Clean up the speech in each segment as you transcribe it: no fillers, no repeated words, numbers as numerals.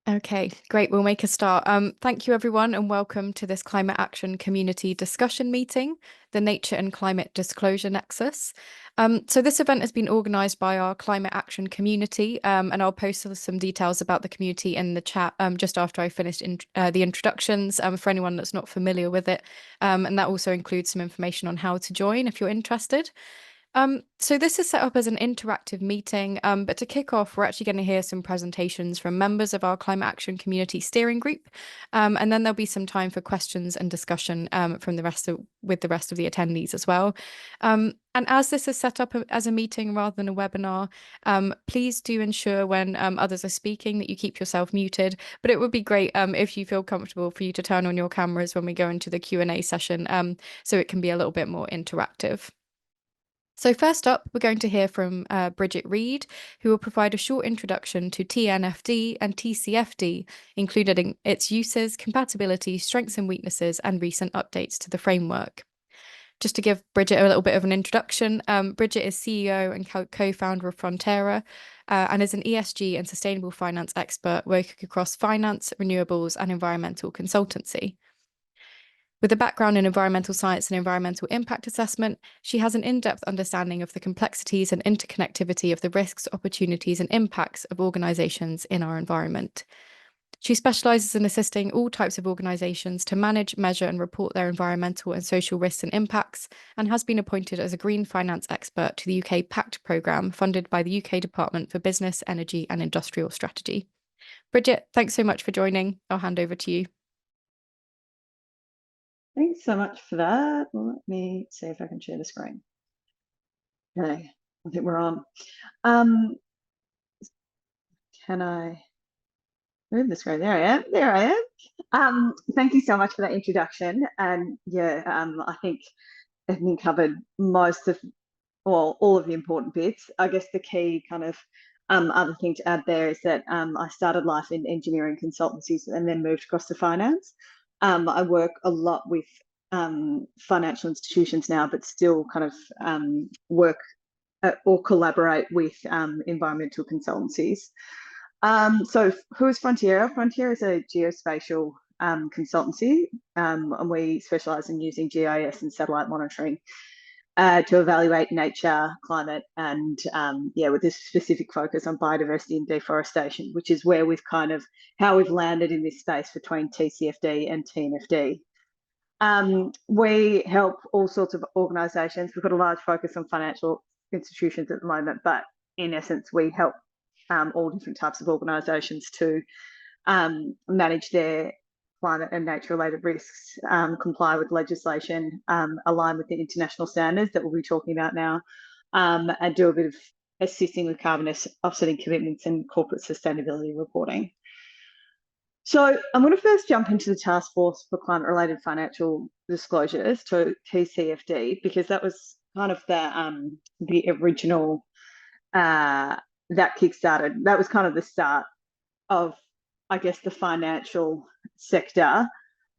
Okay, great. We'll make a start. Thank you, everyone, and welcome to this Climate Action Community Discussion Meeting, the Nature and Climate Disclosure Nexus. So this event has been organised by our Climate Action community, and I'll post some details about the community in the chat just after I finished the introductions for anyone that's not familiar with it. And that also includes some information on how to join if you're interested. So this is set up as an interactive meeting, but to kick off, we're actually going to hear some presentations from members of our Climate Action Community Steering Group, and then there'll be some time for questions and discussion from with the rest of the attendees as well. And as this is set up as a meeting rather than a webinar, please do ensure when others are speaking that you keep yourself muted. But it would be great if you feel comfortable for you to turn on your cameras when we go into the Q&A session, so it can be a little bit more interactive. So first up, we're going to hear from Brigette Reid, who will provide a short introduction to TNFD and TCFD, including its uses, compatibility, strengths and weaknesses, and recent updates to the framework. Just to give Brigette a little bit of an introduction, Brigette is CEO and co-founder of Frontera and is an ESG and sustainable finance expert working across finance, renewables, and environmental consultancy. With a background in environmental science and environmental impact assessment, she has an in-depth understanding of the complexities and interconnectivity of the risks, opportunities, and impacts of organisations in our environment. She specialises in assisting all types of organisations to manage, measure, and report their environmental and social risks and impacts, and has been appointed as a green finance expert to the UK PACT programme funded by the UK Department for Business, Energy and Industrial Strategy. Brigette, thanks so much for joining. I'll hand over to you. Thanks so much for that. Let me see if I can share the screen. Okay, I think we're on. Can I move the screen? There I am. Thank you so much for that introduction. And yeah, I think I've been covered most of, well, all of the important bits. I guess the key kind of other thing to add there is that I started life in engineering consultancies and then moved across to finance. I work a lot with financial institutions now, but still kind of work or collaborate with environmental consultancies. So who is Frontera? Frontera is a geospatial consultancy, and we specialise in using GIS and satellite monitoring to evaluate nature, climate, and with this specific focus on biodiversity and deforestation, which is where we've kind of how we've landed in this space between TCFD and TNFD. We help all sorts of organisations. We've got a large focus on financial institutions at the moment, but in essence, we help all different types of organisations to manage their climate and nature-related risks, comply with legislation, align with the international standards that we'll be talking about now, and do a bit of assisting with carbon offsetting commitments and corporate sustainability reporting. So I'm going to first jump into the Taskforce for Climate-Related Financial Disclosures, to TCFD, because that was kind of the original that kickstarted. That was kind of the start of, I guess, the financial sector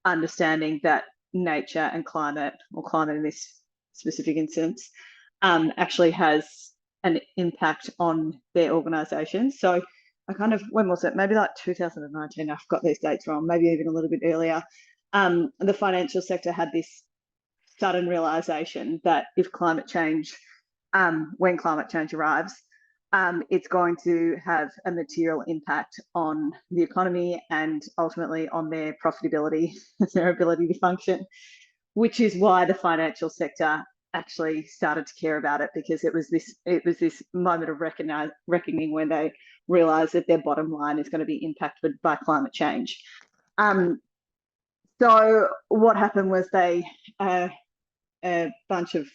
understanding that nature and climate, or climate in this specific instance, actually has an impact on their organisations. So I kind of, when was it? Maybe like 2019, I've got these dates wrong, maybe even a little bit earlier. The financial sector had this sudden realisation that if climate change, when climate change arrives, it's going to have a material impact on the economy and ultimately on their profitability, their ability to function, which is why the financial sector actually started to care about it, because it was this moment of reckoning when they realised that their bottom line is going to be impacted by climate change. So what happened was they, a bunch of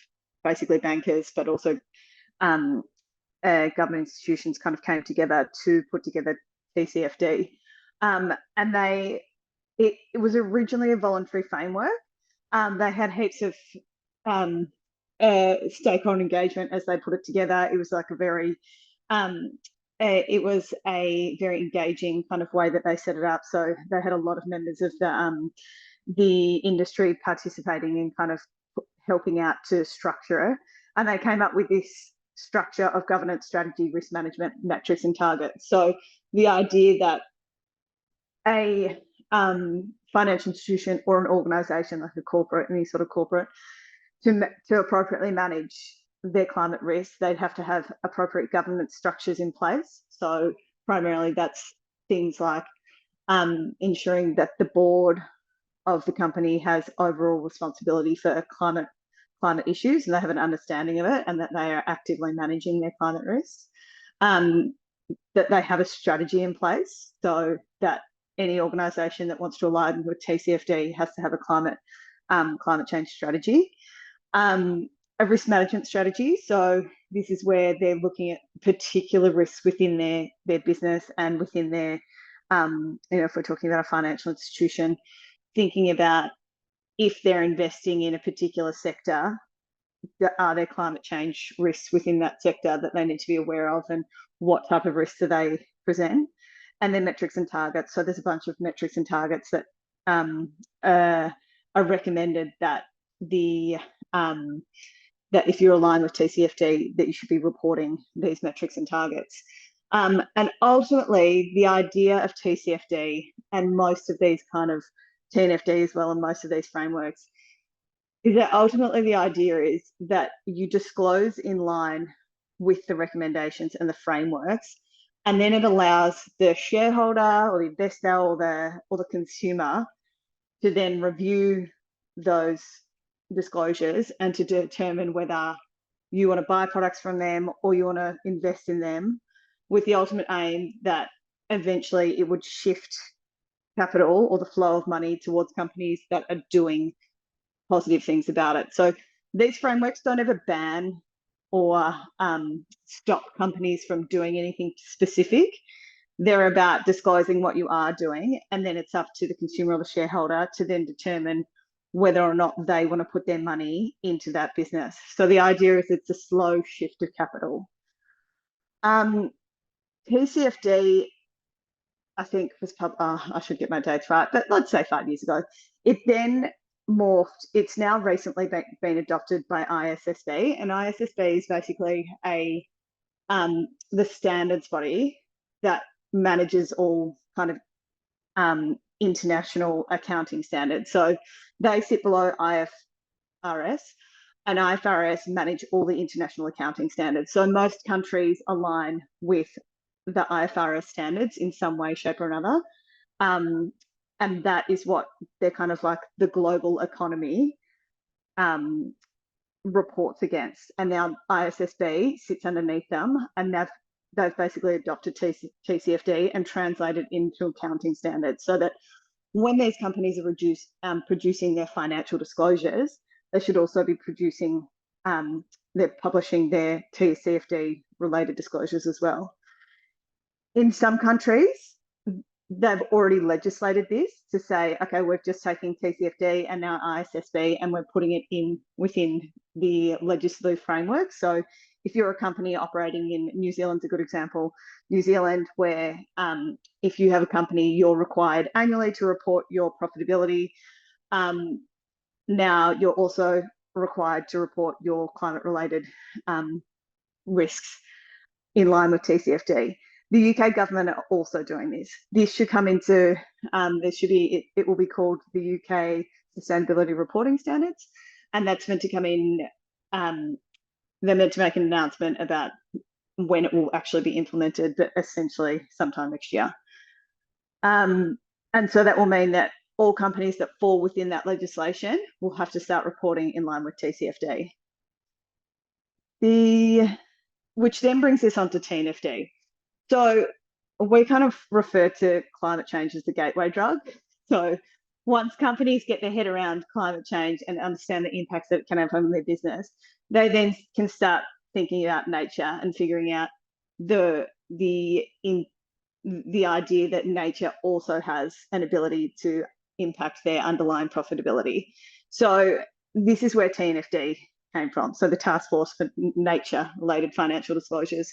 basically bankers, but also government institutions kind of came together to put together TCFD. And it was originally a voluntary framework. They had heaps of stakeholder engagement as they put it together. It was like a very, it was a very engaging kind of way that they set it up. So they had a lot of members of the industry participating in kind of helping out to structure it. And they came up with this structure of governance, strategy, risk management, metrics, and targets. So the idea that a financial institution or an organisation like a corporate, any sort of corporate, to appropriately manage their climate risk, they'd have to have appropriate governance structures in place. So primarily that's things like ensuring that the board of the company has overall responsibility for climate issues and they have an understanding of it and that they are actively managing their climate risks. That they have a strategy in place so that any organisation that wants to align with TCFD has to have a climate change strategy. A risk management strategy. So this is where they're looking at particular risks within their business and within their, if we're talking about a financial institution, thinking about if they're investing in a particular sector, are there climate change risks within that sector that they need to be aware of and what type of risks do they present? And then metrics and targets. So there's a bunch of metrics and targets that are recommended that that if you're aligned with TCFD, that you should be reporting these metrics and targets. And ultimately, the idea of TCFD and most of these kind of TNFD as well, and most of these frameworks, is that ultimately the idea is that you disclose in line with the recommendations and the frameworks, and then it allows the shareholder or the investor or the consumer to then review those disclosures and to determine whether you want to buy products from them or you want to invest in them, with the ultimate aim that eventually it would shift capital or the flow of money towards companies that are doing positive things about it. So these frameworks don't ever ban or stop companies from doing anything specific. They're about disclosing what you are doing, and then it's up to the consumer or the shareholder to then determine whether or not they want to put their money into that business. So the idea is it's a slow shift of capital. TCFD, I think, was I should get my dates right, but let's say 5 years ago. It then morphed. It's now recently been adopted by ISSB, and ISSB is basically the standards body that manages all kind of international accounting standards. So they sit below IFRS, and IFRS manage all the international accounting standards. So most countries align with the IFRS standards in some way, shape, or another. And that is what they're kind of like the global economy reports against. And now ISSB sits underneath them, and they've basically adopted TCFD and translated into accounting standards so that when these companies are producing their financial disclosures, they should also be they're publishing their TCFD related disclosures as well. In some countries, they've already legislated this to say, okay, we're just taking TCFD and now ISSB and we're putting it in within the legislative framework. So if you're a company operating in New Zealand's a good example, New Zealand, where if you have a company, you're required annually to report your profitability. Now you're also required to report your climate-related risks in line with TCFD. The UK government are also doing this. This should come into, it will be called the UK Sustainability Reporting Standards, and that's meant to come in, they're meant to make an announcement about when it will actually be implemented, but essentially sometime next year. And so that will mean that all companies that fall within that legislation will have to start reporting in line with TCFD. Which then brings us on to TNFD. So we kind of refer to climate change as the gateway drug. So once companies get their head around climate change and understand the impacts that it can have on their business, they then can start thinking about nature and figuring out the idea that nature also has an ability to impact their underlying profitability. So this is where TNFD came from. So the Taskforce for Nature-related Financial Disclosures.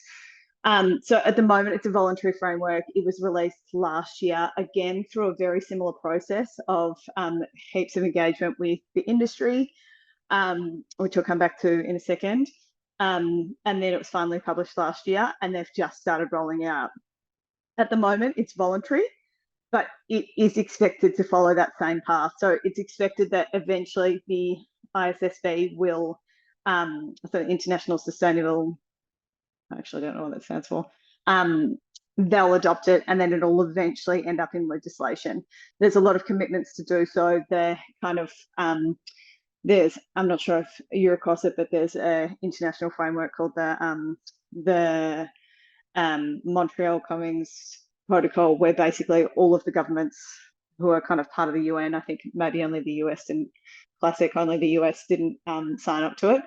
So at the moment, it's a voluntary framework. It was released last year, again, through a very similar process of heaps of engagement with the industry, which I'll come back to in a second. And then it was finally published last year, and they've just started rolling out. At the moment, it's voluntary. but it is expected to follow that same path. So it's expected that eventually the ISSB will, so International Sustainable, I actually don't know what that stands for, they'll adopt it, and then it'll eventually end up in legislation. There's a lot of commitments to do so. They're kind of, there's, I'm not sure if you're across it, but there's an international framework called the Montreal Cummings Protocol, where basically all of the governments who are kind of part of the UN, I think maybe only the US and classic, only the US didn't sign up to it,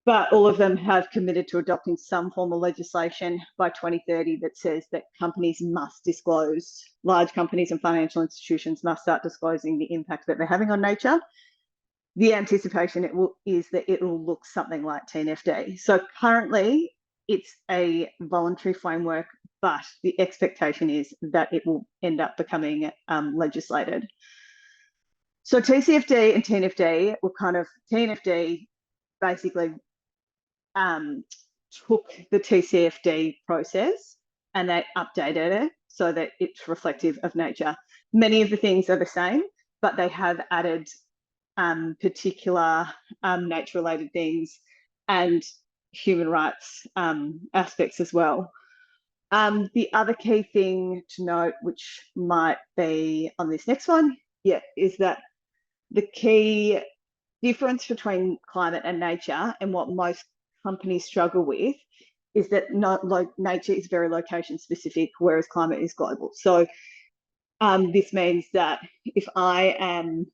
but all of them have committed to adopting some form of legislation by 2030 that says that companies must disclose, large companies and financial institutions must start disclosing the impact that they're having on nature. The anticipation is that it will look something like TNFD. So currently it's a voluntary framework, but the expectation is that it will end up becoming legislated. So TCFD and TNFD were kind of, TNFD basically took the TCFD process and they updated it so that it's reflective of nature. Many of the things are the same, but they have added particular nature-related things and human rights aspects as well. The other key thing to note, which might be on this next one, is that the key difference between climate and nature, and what most companies struggle with, is that nature is very location specific, whereas climate is global. So this means that if I am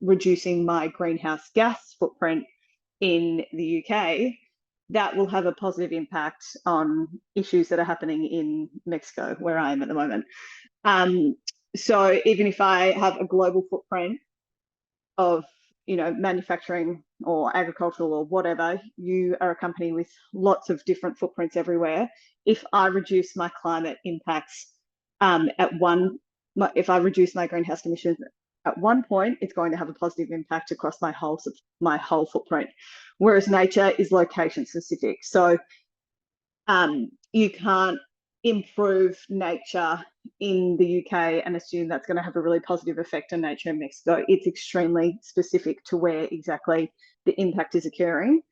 reducing my greenhouse gas footprint in the UK, that will have a positive impact on issues that are happening in Mexico, where I am at the moment. So even if I have a global footprint of, manufacturing or agricultural or whatever, you are a company with lots of different footprints everywhere. If I reduce my climate impacts if I reduce my greenhouse emissions at one point, it's going to have a positive impact across my whole footprint. Whereas nature is location specific. So you can't improve nature in the UK and assume that's going to have a really positive effect on nature in Mexico. It's extremely specific to where exactly the impact is occurring,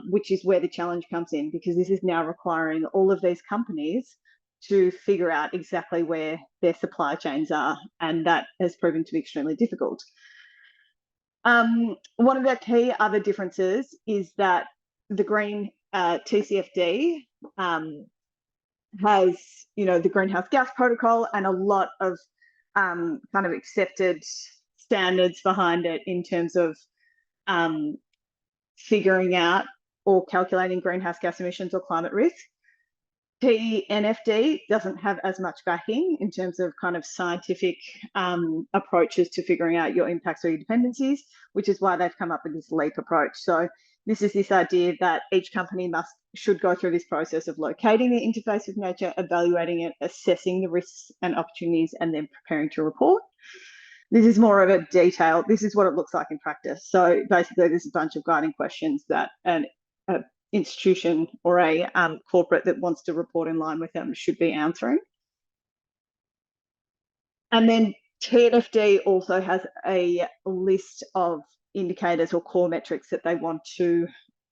which is where the challenge comes in, because this is now requiring all of these companies to figure out exactly where their supply chains are, and that has proven to be extremely difficult. One of the key other differences is that the green TCFD has, the greenhouse gas protocol and a lot of kind of accepted standards behind it in terms of figuring out or calculating greenhouse gas emissions or climate risk. TNFD doesn't have as much backing in terms of kind of scientific approaches to figuring out your impacts or your dependencies, which is why they've come up with this LEAP approach. So this is this idea that each company should go through this process of locating the interface with nature, evaluating it, assessing the risks and opportunities, and then preparing to report. This is more of a detail. This is what it looks like in practice. So basically, there's a bunch of guiding questions that an institution or a corporate that wants to report in line with them should be answering. And then TNFD also has a list of indicators or core metrics that they want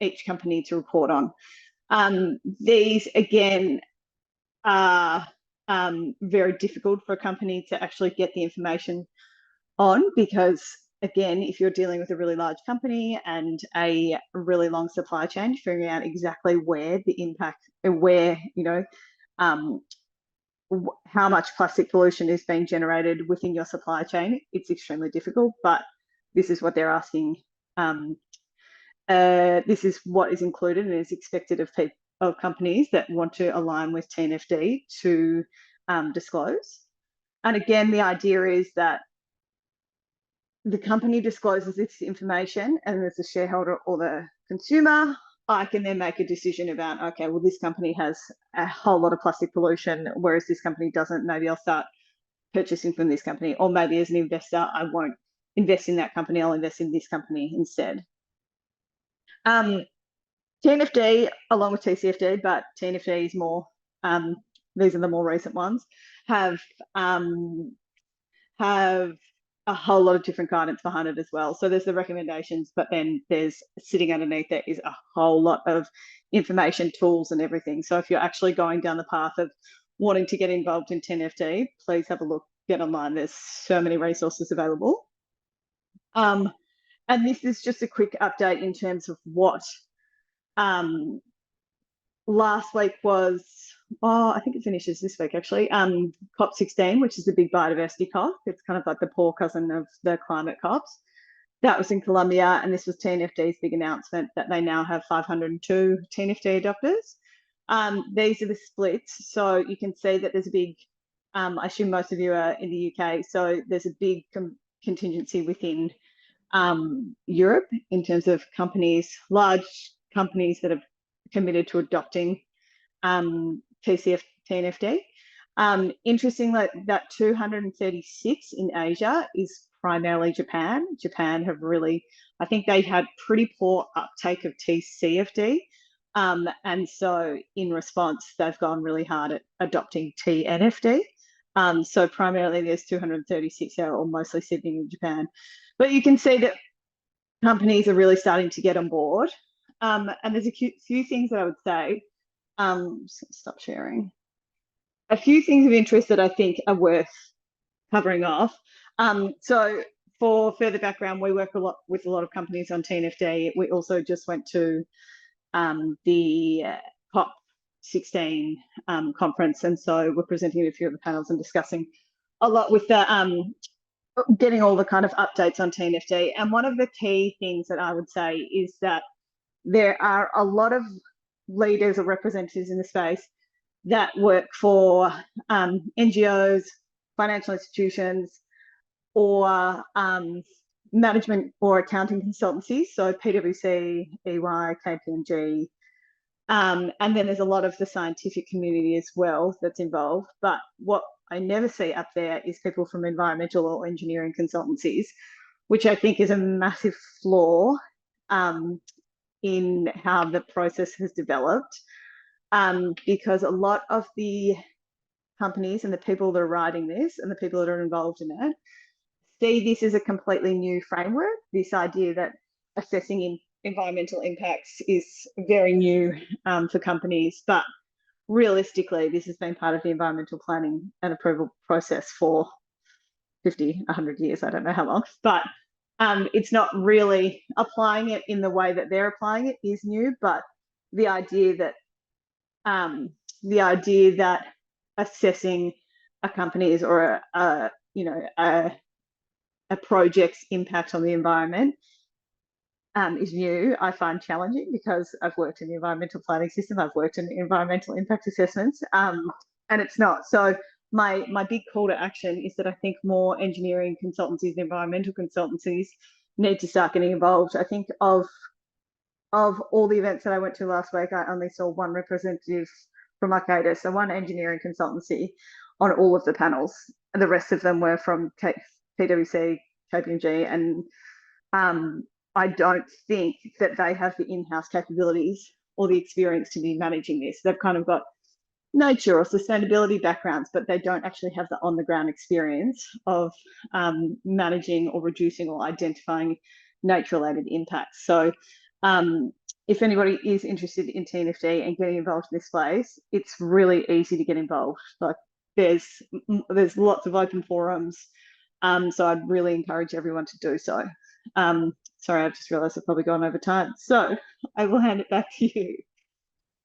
each company to report on. These, again, are very difficult for a company to actually get the information on, because again, if you're dealing with a really large company and a really long supply chain, figuring out exactly where the impact, where, how much plastic pollution is being generated within your supply chain, it's extremely difficult, but this is what they're asking. This is what is included and is expected of companies that want to align with TNFD to disclose. And again, the idea is that the company discloses this information, and as the shareholder or the consumer, I can then make a decision about, okay, well, this company has a whole lot of plastic pollution, whereas this company doesn't. Maybe I'll start purchasing from this company, or maybe as an investor, I won't invest in that company, I'll invest in this company instead. TNFD along with TCFD, but TNFD is more these are the more recent ones, have have a whole lot of different guidance behind it as well. So there's the recommendations, but then there's sitting underneath there is a whole lot of information, tools, and everything. So if you're actually going down the path of wanting to get involved in TNFD, please have a look, get online. There's so many resources available. And this is just a quick update in terms of what last week was, I think it finishes this week actually, COP16, which is the big biodiversity COP. It's kind of like the poor cousin of the climate COPs. That was in Colombia, and this was TNFD's big announcement that they now have 502 TNFD adopters. These are the splits, so you can see that there's a big, I assume most of you are in the UK, so there's a big contingency within Europe in terms of companies, large companies that have committed to adopting TNFD. Interestingly, that 236 in Asia is primarily Japan. Japan have really, I think they had pretty poor uptake of TCFD. And so in response, they've gone really hard at adopting TNFD. So primarily there's 236 there, or mostly sitting in Japan. But you can see that companies are really starting to get on board. And there's a few things that I would say. Just stop sharing. A few things of interest that I think are worth covering off. So for further background, we work with a lot of companies on TNFD. We also just went to the COP16 conference, and so we're presenting at a few of the panels and discussing a lot with the getting all the kind of updates on TNFD. And one of the key things that I would say is that there are a lot of leaders or representatives in the space that work for NGOs, financial institutions, or management or accounting consultancies, so PwC, EY, KPMG, and then there's a lot of the scientific community as well that's involved. But what I never see up there is people from environmental or engineering consultancies, which I think is a massive flaw in how the process has developed, because a lot of the companies and the people that are writing this and the people that are involved in it see this as a completely new framework. This idea that assessing environmental impacts is very new for companies, but realistically, this has been part of the environmental planning and approval process for 50, 100 years, I don't know how long, but it's not really applying it in the way that they're applying it is new, but the idea that assessing a company's or a project's impact on the environment is new, I find challenging, because I've worked in the environmental planning system, I've worked in environmental impact assessments, and it's not. So my big call to action is that I think more engineering consultancies and environmental consultancies need to start getting involved. I think of all the events that I went to last week, I only saw one representative from Arcadis, so one engineering consultancy on all of the panels, and the rest of them were from PwC, KPMG, and I don't think that they have the in-house capabilities or the experience to be managing this. They've kind of got nature or sustainability backgrounds, but they don't actually have the on-the-ground experience of managing or reducing or identifying nature-related impacts. So if anybody is interested in TNFD and getting involved in this space, it's really easy to get involved. Like there's lots of open forums, so I'd really encourage everyone to do so. Sorry, I've just realised I've probably gone over time, so I will hand it back to you.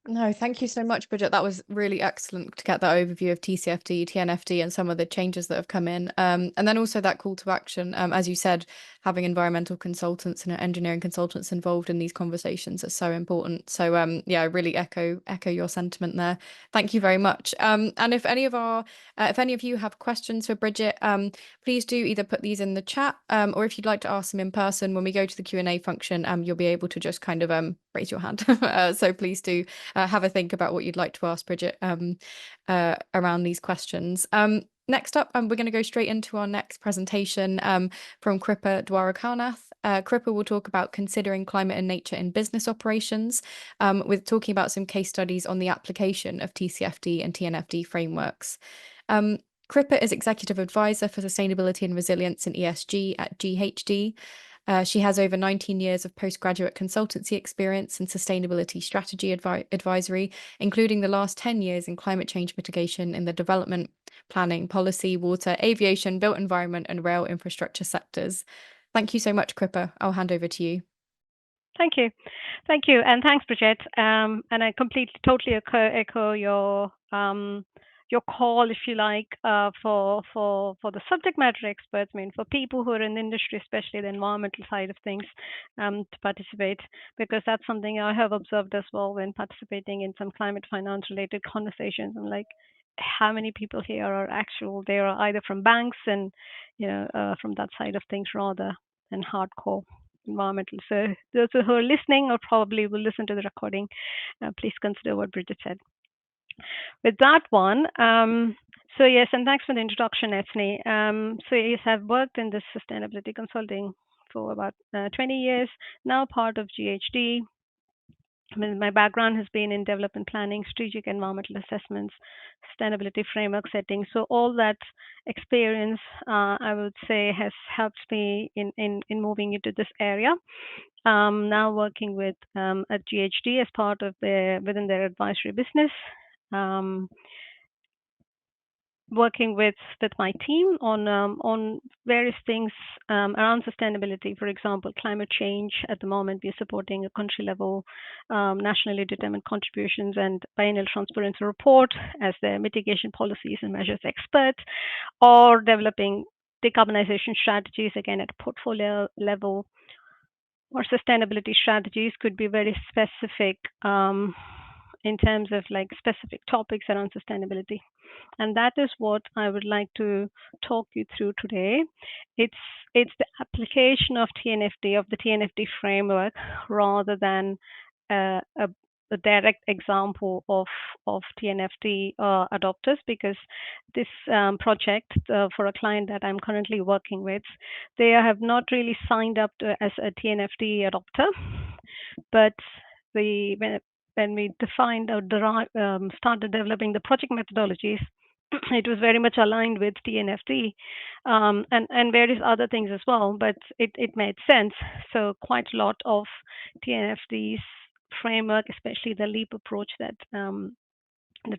No, thank you so much, Bridget. That was really excellent to get that overview of TCFD, TNFD, and some of the changes that have come in. And then also that call to action, as you said, having environmental consultants and engineering consultants involved in these conversations is so important. So yeah, I really echo your sentiment there. Thank you very much. And if any of you have questions for Bridget, please do either put these in the chat, or if you'd like to ask them in person when we go to the Q&A function, you'll be able to just kind of raise your hand. So please do have a think about what you'd like to ask Bridget around these questions. Next up, we're going to go straight into our next presentation from Kripa Dwarakanath. Kripa will talk about considering climate and nature in business operations, with talking about some case studies on the application of TCFD and TNFD frameworks. Kripa is Executive Advisor for Sustainability and Resilience in ESG at GHD. She has over 19 years of postgraduate consultancy experience in sustainability strategy advisory, including the last 10 years in climate change mitigation in the development, planning, policy, water, aviation, built environment, and rail infrastructure sectors. Thank you so much, Kripa. I'll hand over to you. Thank you. Thank you. And thanks, Brigette. And I totally echo your call, if you like, for the subject matter experts, I mean, for people who are in the industry, especially the environmental side of things, to participate, because that's something I have observed as well when participating in some climate finance related conversations. I'm like, how many people here are they are either from banks and, from that side of things rather than hardcore environmental. So those who are listening or probably will listen to the recording, please consider what Brigette said. With that one, so yes, and thanks for the introduction, Ethne. So yes, I've worked in this sustainability consulting for about 20 years, now part of GHD. I mean, my background has been in development planning, strategic environmental assessments, sustainability framework setting. So all that experience, I would say, has helped me in moving into this area. Now working with at GHD as part of within their advisory business. Working with my team on various things around sustainability. For example, climate change. At the moment, we're supporting a country level nationally determined contributions and biennial transparency report as the mitigation policies and measures expert, or developing decarbonization strategies, again at a portfolio level, or sustainability strategies could be very specific in terms of like specific topics around sustainability. And that is what I would like to talk you through today. It's the application of TNFD, of the TNFD framework, rather than a direct example of TNFD adopters, because this project for a client that I'm currently working with, they have not really signed up as a TNFD adopter, but when we defined or started developing the project methodologies, it was very much aligned with TNFD and various other things as well, but it made sense. So quite a lot of TNFD's framework, especially the LEAP approach that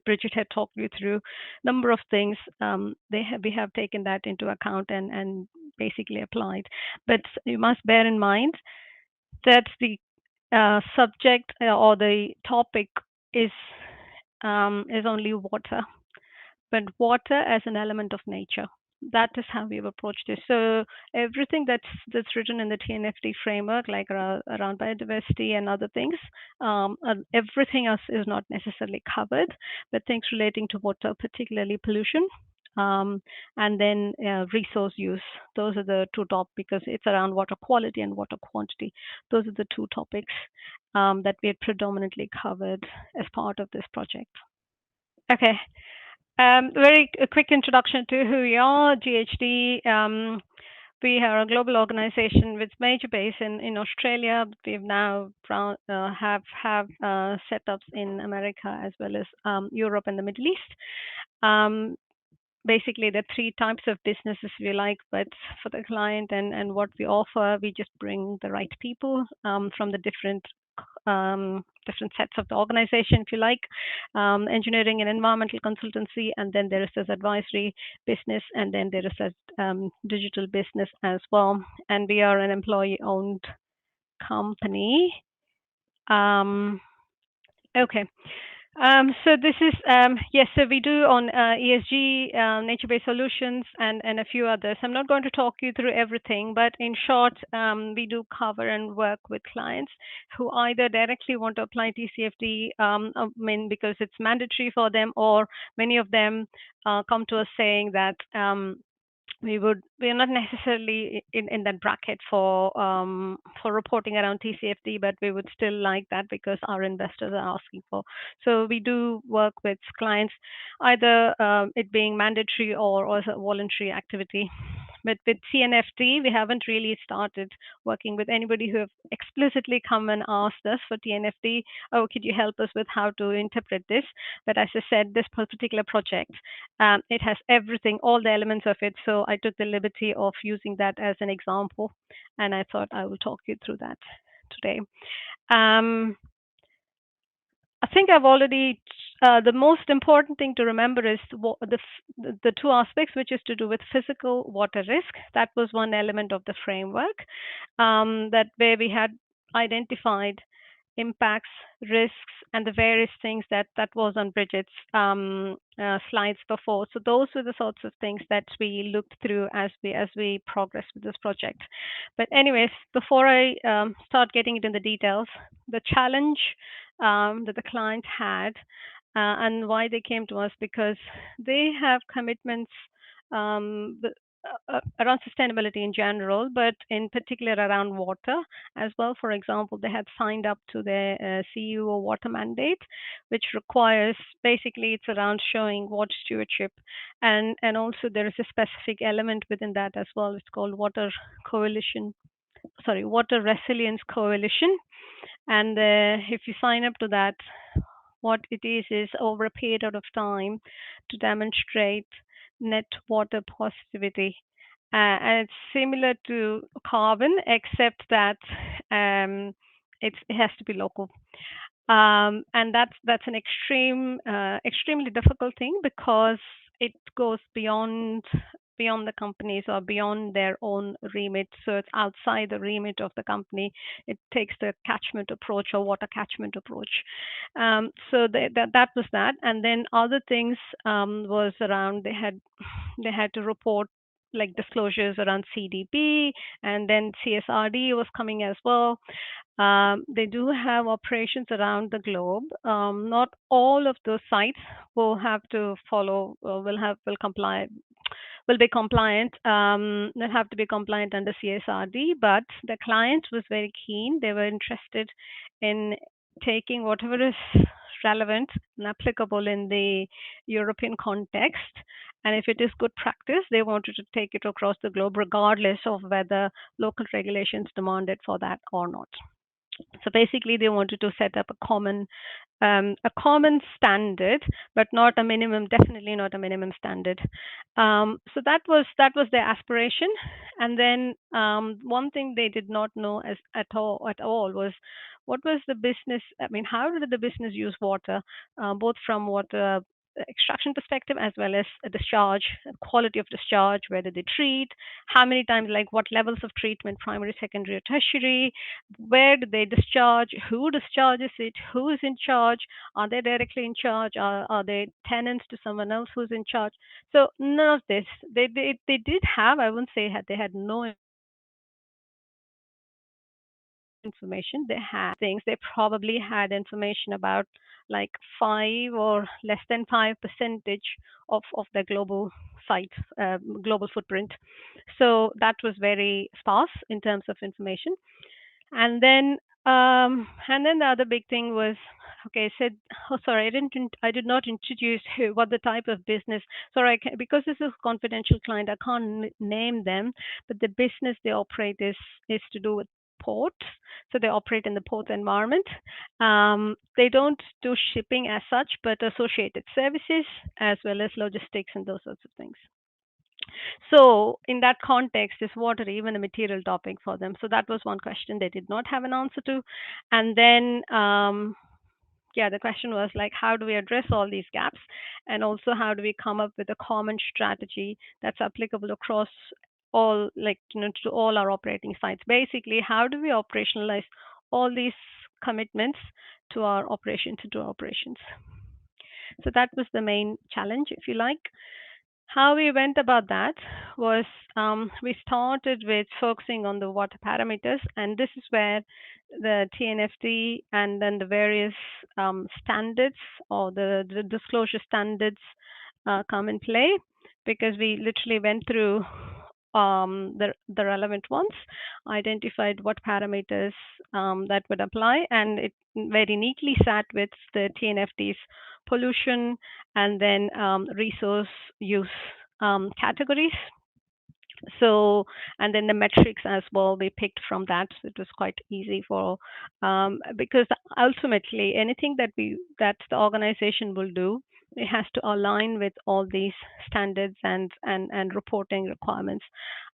Brigette had talked you through, number of things we have taken that into account and basically applied. But you must bear in mind that the subject or the topic is only water, but water as an element of nature. That is how we've approached this. So everything that's written in the TNFD framework, like around biodiversity and other things, everything else is not necessarily covered, but things relating to water, particularly pollution, and then resource use. Those are the two topics, because it's around water quality and water quantity. Those are the two topics that we had predominantly covered as part of this project. Okay. Very quick introduction to who we are. GHD, we are a global organization with major base in Australia. We've now have setups in America as well as Europe and the Middle East. Basically, there are three types of businesses we like, but for the client and what we offer, we just bring the right people from the different sets of the organization, if you like, engineering and environmental consultancy, and then there is this advisory business, and then there is a digital business as well. And we are an employee-owned company. Okay. So this is, yes, so we do on ESG, nature-based solutions, and a few others. I'm not going to talk you through everything, but in short, we do cover and work with clients who either directly want to apply TCFD, I mean, because it's mandatory for them, or many of them come to us saying that we're not necessarily in that bracket for reporting around TCFD, but we would still like that because our investors are asking for. So we do work with clients, either it being mandatory or also a voluntary activity. But with TNFD, we haven't really started working with anybody who have explicitly come and asked us for TNFD. Oh, could you help us with how to interpret this? But as I said, this particular project, it has everything, all the elements of it. So I took the liberty of using that as an example, and I thought I will talk you through that today. I think I've already, the most important thing to remember is the two aspects, which is to do with physical water risk. That was one element of the framework, that where we had identified impacts, risks, and the various things that was on Brigitte's slides before. So those were the sorts of things that we looked through as we progress with this project. But anyways, before I start getting into the details, the challenge that the client had and why they came to us, because they have commitments around sustainability in general, but in particular around water as well. For example, they had signed up to the CUO water mandate, which requires, basically it's around showing water stewardship, and also there is a specific element within that as well. It's called water resilience coalition. And if you sign up to that, what it is over a period of time to demonstrate net water positivity. And it's similar to carbon, except that it has to be local. And that's an extremely difficult thing, because it goes beyond the companies or beyond their own remit. So it's outside the remit of the company. It takes the catchment approach or water catchment approach. So that was that. And then other things was around, they had to report like disclosures around CDP, and then CSRD was coming as well. They do have operations around the globe. Not all of those sites will have to follow, will be compliant. They'll have to be compliant under CSRD, but the client was very keen. They were interested in taking whatever is relevant and applicable in the European context. And if it is good practice, they wanted to take it across the globe, regardless of whether local regulations demanded for that or not. So basically, they wanted to set up a common standard, but not a minimum. Definitely not a minimum standard. So that was their aspiration. And then one thing they did not know at all was what was the business. I mean, how did the business use water, both from water extraction perspective as well as a discharge, quality of discharge, where did they treat, how many times, like what levels of treatment, primary, secondary, or tertiary, where do they discharge, who discharges it, who is in charge, are they directly in charge, are they tenants to someone else who's in charge? So none of this. They did have, I wouldn't say they had no information. They had things. They probably had information about like 5 or less than 5% of their global site, global footprint. So that was very sparse in terms of information. And then the other big thing was, okay, I said, oh, sorry, I did not introduce what the type of business. Sorry, because this is a confidential client, I can't name them, but the business they operate is to do with ports. So they operate in the port environment. They don't do shipping as such, but associated services as well as logistics and those sorts of things. So in that context, is water even a material topic for them? So that was one question they did not have an answer to. And then, the question was like, how do we address all these gaps? And also, how do we come up with a common strategy that's applicable across all, to all our operating sites? Basically, how do we operationalize all these commitments to our operations, So that was the main challenge, if you like. How we went about that was we started with focusing on the water parameters, and this is where the TNFD and then the various standards or the disclosure standards come in play, because we literally went through the relevant ones, identified what parameters that would apply, and it very neatly sat with the TNFD's pollution and then resource use categories. So, and then the metrics as well, we picked from that. So it was quite easy for, because ultimately anything that the organization will do, it has to align with all these standards and reporting requirements,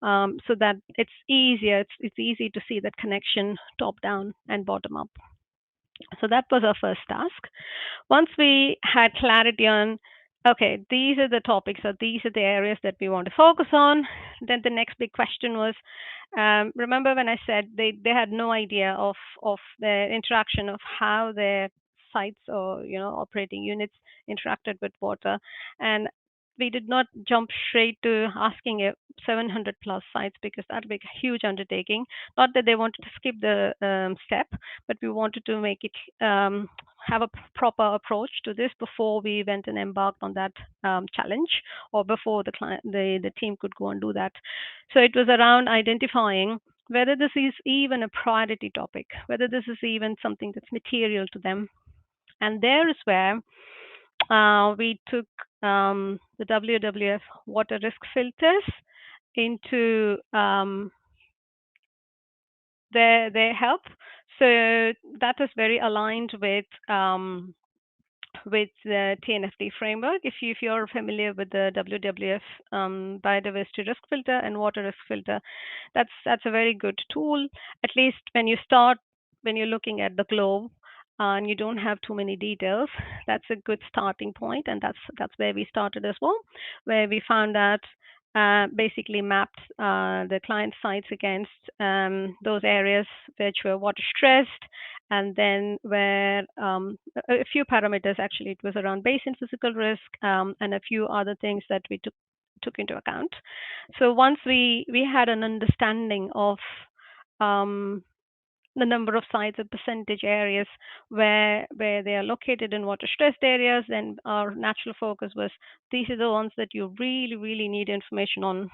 so that it's easier. It's easy to see that connection top down and bottom up. So that was our first task. Once we had clarity on, okay, these are the topics or these are the areas that we want to focus on, then the next big question was, remember when I said they had no idea of the interaction of how their sites or operating units interacted with water, and we did not jump straight to asking 700 plus sites because that would be a huge undertaking. Not that they wanted to skip the step, but we wanted to make it have a proper approach to this before we went and embarked on that challenge, or before the team could go and do that. So it was around identifying whether this is even a priority topic, whether this is even something that's material to them. And there is where we took the WWF water risk filters into their help. So that is very aligned with the TNFD framework. If you're familiar with the WWF biodiversity risk filter and water risk filter, that's a very good tool. At least when you're looking at the globe and you don't have too many details, that's a good starting point, and that's where we started as well, where we found that basically mapped the client sites against those areas which were water stressed, and then where a few parameters, actually it was around basin physical risk and a few other things that we took into account. So once we had an understanding of the number of sites and percentage areas where they are located in water stressed areas, then our natural focus was these are the ones that you really, really need information on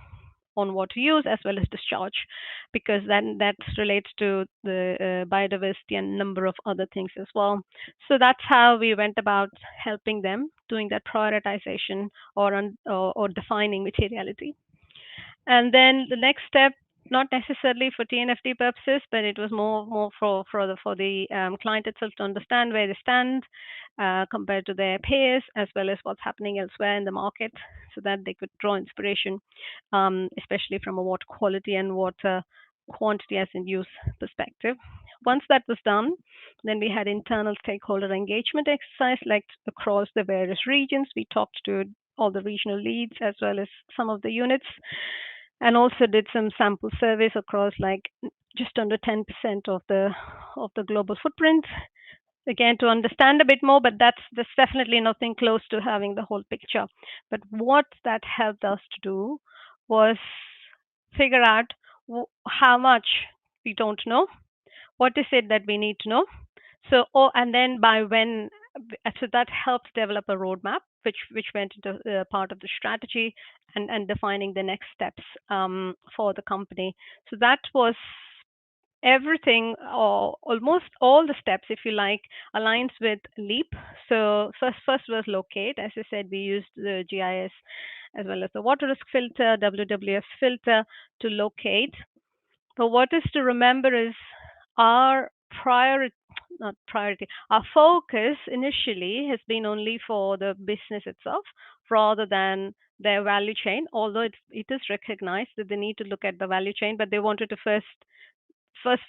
water use as well as discharge, because then that relates to the biodiversity and number of other things as well. So that's how we went about helping them doing that prioritization or defining materiality. And then the next step, not necessarily for TNFD purposes, but it was more for the client itself to understand where they stand compared to their peers, as well as what's happening elsewhere in the market, so that they could draw inspiration, especially from a water quality and water quantity as in use perspective. Once that was done, then we had internal stakeholder engagement exercise, like across the various regions. We talked to all the regional leads as well as some of the units, and also did some sample surveys across like just under 10% of the global footprint, again to understand a bit more, but that's definitely nothing close to having the whole picture. But what that helped us to do was figure out how much we don't know, what is it that we need to know, so and then by when. So that helped develop a roadmap, which went into part of the strategy and defining the next steps for the company. So that was everything, or almost all the steps, if you like, aligns with LEAP. So first was locate. As I said, we used the GIS as well as the water risk filter, WWF filter to locate. But what is to remember is our our focus initially has been only for the business itself rather than their value chain, although it is recognized that they need to look at the value chain, but they wanted to first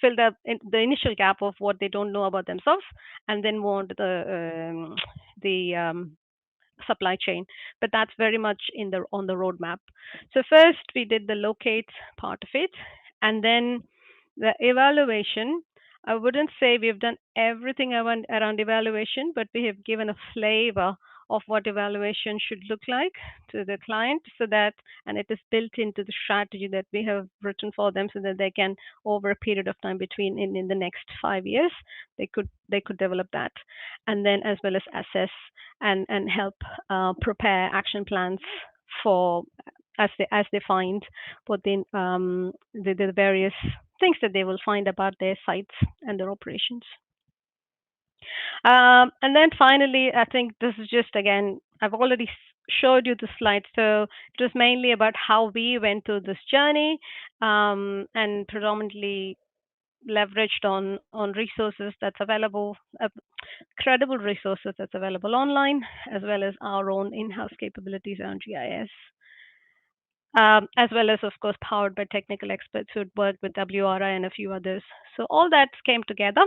fill the initial gap of what they don't know about themselves, and then move on to the supply chain. But that's very much on the roadmap. So first we did the locate part of it, and then the evaluation. I wouldn't say we've done everything around evaluation, but we have given a flavor of what evaluation should look like to the client, so that, and it is built into the strategy that we have written for them, so that they can, over a period of time between in the next 5 years, they could develop that, and then as well as assess and help prepare action plans for as they find what the various things that they will find about their sites and their operations. And then finally, I think this is just, again, I've already showed you the slide. So it was mainly about how we went through this journey, and predominantly leveraged on resources that's available, credible resources that's available online, as well as our own in-house capabilities around GIS. As well as, of course, powered by technical experts who had worked with WRI and a few others. So all that came together.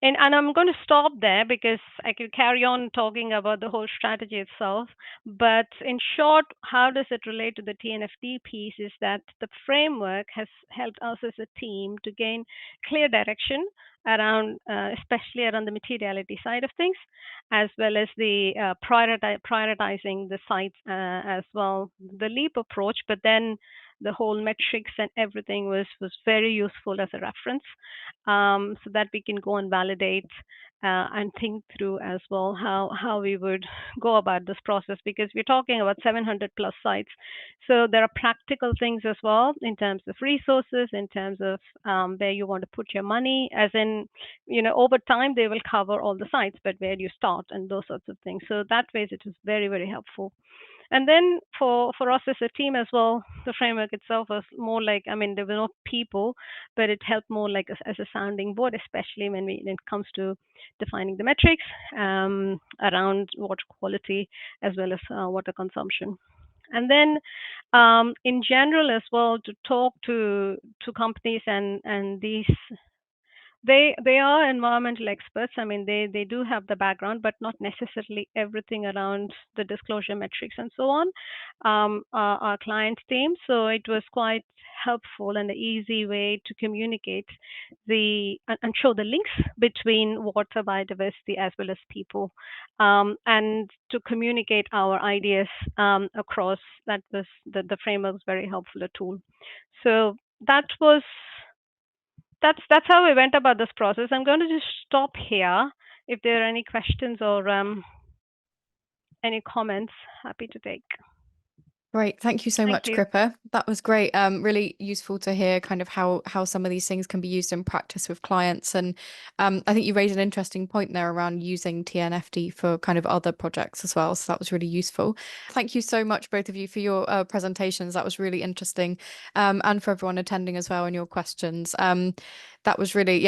And I'm going to stop there because I could carry on talking about the whole strategy itself. But in short, how does it relate to the TNFD piece is that the framework has helped us as a team to gain clear direction around, especially around the materiality side of things, as well as the prioritizing the sites as well, the LEAP approach, but then the whole metrics and everything was very useful as a reference, so that we can go and validate and think through as well how we would go about this process, because we're talking about 700 plus sites. So there are practical things as well in terms of resources, in terms of where you want to put your money, as in, over time they will cover all the sites, but where do you start and those sorts of things. So that way it was very, very helpful. And then for us as a team as well, the framework itself was more like, there were no people, but it helped more like as a sounding board, especially when it comes to defining the metrics around water quality as well as water consumption. And then in general as well, to talk to companies and these, they are environmental experts. They do have the background, but not necessarily everything around the disclosure metrics and so on, our client team. So it was quite helpful and an easy way to communicate and show the links between water, biodiversity, as well as people, and to communicate our ideas across. That was the framework was very helpful, a tool. So that's how we went about this process. I'm going to just stop here. If there are any questions or any comments, happy to take. Great. Thank you so much, Kripa. That was great. Really useful to hear kind of how some of these things can be used in practice with clients. And I think you raised an interesting point there around using TNFD for kind of other projects as well. So that was really useful. Thank you so much, both of you, for your presentations. That was really interesting. And for everyone attending as well and your questions. That was really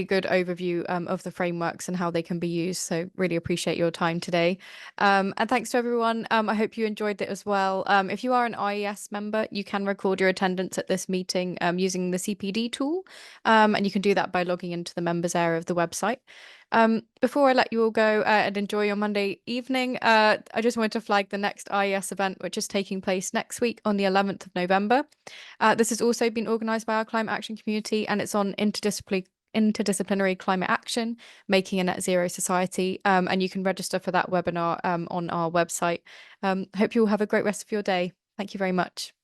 good overview of the frameworks and how they can be used. So really appreciate your time today. And thanks to everyone. I hope you enjoyed it as well. If you are an IES member, you can record your attendance at this meeting using the CPD tool. And you can do that by logging into the members area of the website. Before I let you all go and enjoy your Monday evening, I just wanted to flag the next IES event, which is taking place next week on the 11th of November. This has also been organised by our climate action community, and it's on interdisciplinary climate action, making a net zero society. And you can register for that webinar on our website. Hope you all have a great rest of your day. Thank you very much.